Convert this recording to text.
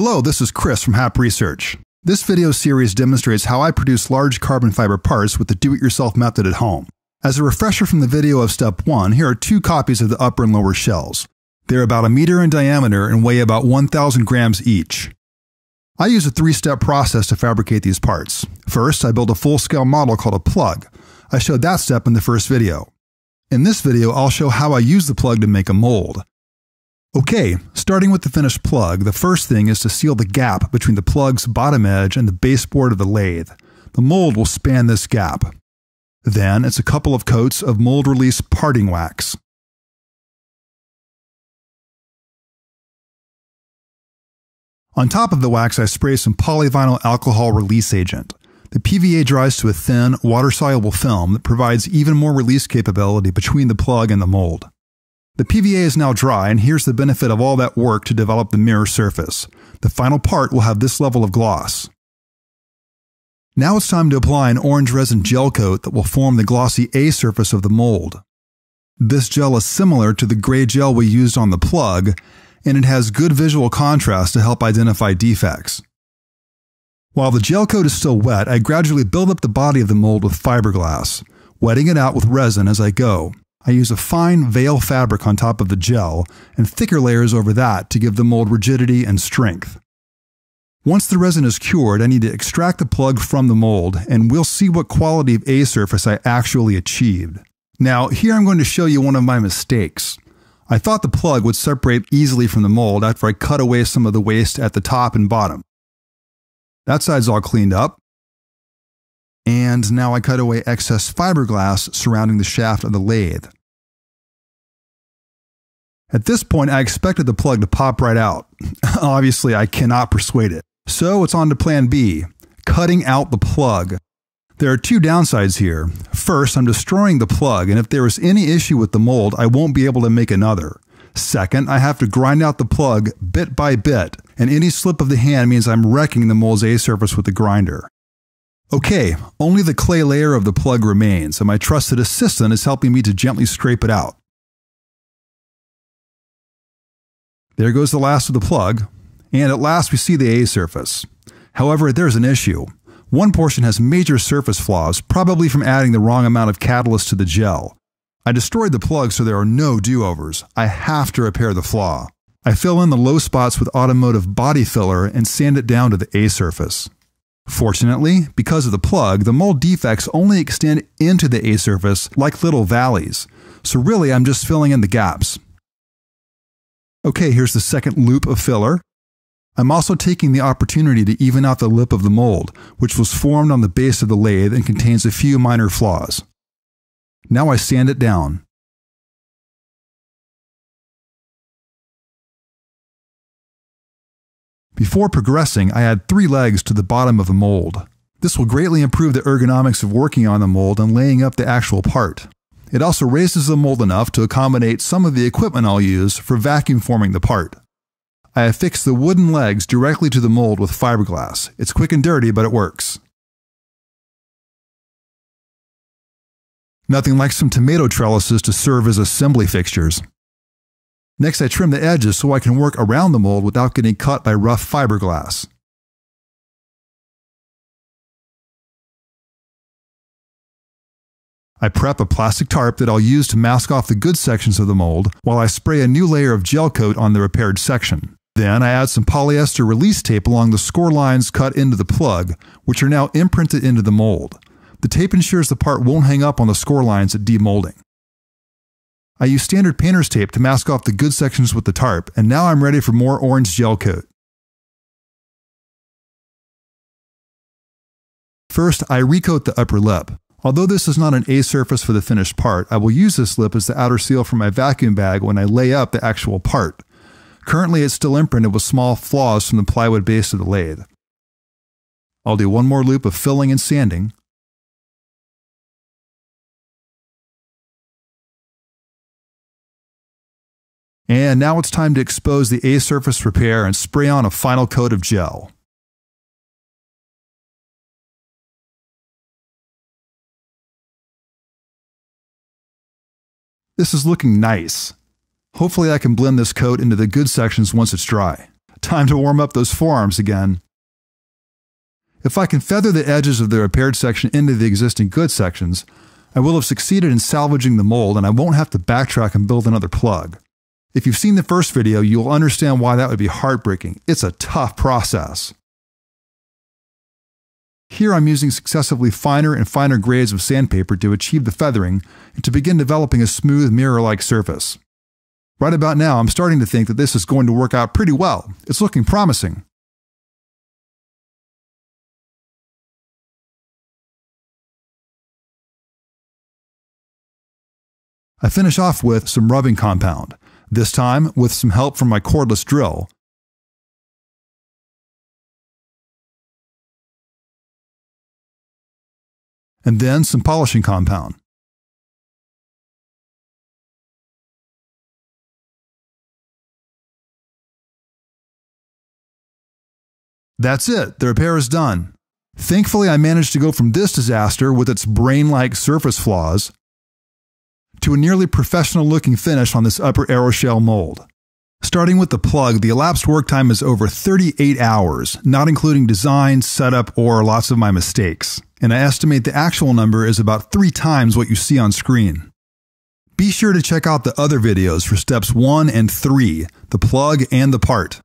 Hello, this is Chris from HAPP Research. This video series demonstrates how I produce large carbon fiber parts with the do-it-yourself method at home. As a refresher from the video of step 1, here are 2 copies of the upper and lower shells. They're about 1 meter in diameter and weigh about 1,000 grams each. I use a 3-step process to fabricate these parts. First, I build a full-scale model called a plug. I showed that step in the first video. In this video, I'll show how I use the plug to make a mold. Okay, starting with the finished plug, the first thing is to seal the gap between the plug's bottom edge and the baseboard of the lathe. The mold will span this gap. Then, it's a couple of coats of mold release parting wax. On top of the wax, I spray some polyvinyl alcohol release agent. The PVA dries to a thin, water-soluble film that provides even more release capability between the plug and the mold. The PVA is now dry, and here's the benefit of all that work to develop the mirror surface. The final part will have this level of gloss. Now it's time to apply an orange resin gel coat that will form the glossy A surface of the mold. This gel is similar to the gray gel we used on the plug, and it has good visual contrast to help identify defects. While the gel coat is still wet, I gradually build up the body of the mold with fiberglass, wetting it out with resin as I go. I use a fine veil fabric on top of the gel and thicker layers over that to give the mold rigidity and strength. Once the resin is cured, I need to extract the plug from the mold, and we'll see what quality of A surface I actually achieved. Now, here I'm going to show you one of my mistakes. I thought the plug would separate easily from the mold after I cut away some of the waste at the top and bottom. That side's all cleaned up. And now I cut away excess fiberglass surrounding the shaft of the lathe. At this point, I expected the plug to pop right out. Obviously, I cannot persuade it. So it's on to plan B, cutting out the plug. There are 2 downsides here. First, I'm destroying the plug, and if there is any issue with the mold, I won't be able to make another. Second, I have to grind out the plug bit by bit, and any slip of the hand means I'm wrecking the mold's A surface with the grinder. Okay, only the clay layer of the plug remains, and my trusted assistant is helping me to gently scrape it out. There goes the last of the plug, and at last we see the A surface. However, there's an issue. One portion has major surface flaws, probably from adding the wrong amount of catalyst to the gel. I destroyed the plug so there are no do-overs. I have to repair the flaw. I fill in the low spots with automotive body filler and sand it down to the A surface. Fortunately, because of the plug, the mold defects only extend into the A surface like little valleys, so really I'm just filling in the gaps. Okay, here's the second loop of filler. I'm also taking the opportunity to even out the lip of the mold, which was formed on the base of the lathe and contains a few minor flaws. Now I sand it down. Before progressing, I add 3 legs to the bottom of the mold. This will greatly improve the ergonomics of working on the mold and laying up the actual part. It also raises the mold enough to accommodate some of the equipment I'll use for vacuum forming the part. I affix the wooden legs directly to the mold with fiberglass. It's quick and dirty, but it works. Nothing like some tomato trellises to serve as assembly fixtures. Next, I trim the edges so I can work around the mold without getting cut by rough fiberglass. I prep a plastic tarp that I'll use to mask off the good sections of the mold while I spray a new layer of gel coat on the repaired section. Then I add some polyester release tape along the score lines cut into the plug, which are now imprinted into the mold. The tape ensures the part won't hang up on the score lines at demolding. I use standard painter's tape to mask off the good sections with the tarp, and now I'm ready for more orange gel coat. First, I recoat the upper lip. Although this is not an A surface for the finished part, I will use this lip as the outer seal for my vacuum bag when I lay up the actual part. Currently, it's still imprinted with small flaws from the plywood base of the lathe. I'll do one more loop of filling and sanding. And now it's time to expose the A surface repair and spray on a final coat of gel. This is looking nice. Hopefully I can blend this coat into the good sections once it's dry. Time to warm up those forearms again. If I can feather the edges of the repaired section into the existing good sections, I will have succeeded in salvaging the mold and I won't have to backtrack and build another plug. If you've seen the first video, you'll understand why that would be heartbreaking. It's a tough process. Here I'm using successively finer and finer grades of sandpaper to achieve the feathering and to begin developing a smooth mirror-like surface. Right about now, I'm starting to think that this is going to work out pretty well. It's looking promising. I finish off with some rubbing compound, this time with some help from my cordless drill. And then some polishing compound. That's it, the repair is done. Thankfully, I managed to go from this disaster with its brain-like surface flaws to a nearly professional-looking finish on this upper Aeroshell mold. Starting with the plug, the elapsed work time is over 38 hours, not including design, setup, or lots of my mistakes. And I estimate the actual number is about 3 times what you see on screen. Be sure to check out the other videos for steps 1 and 3, the plug and the part.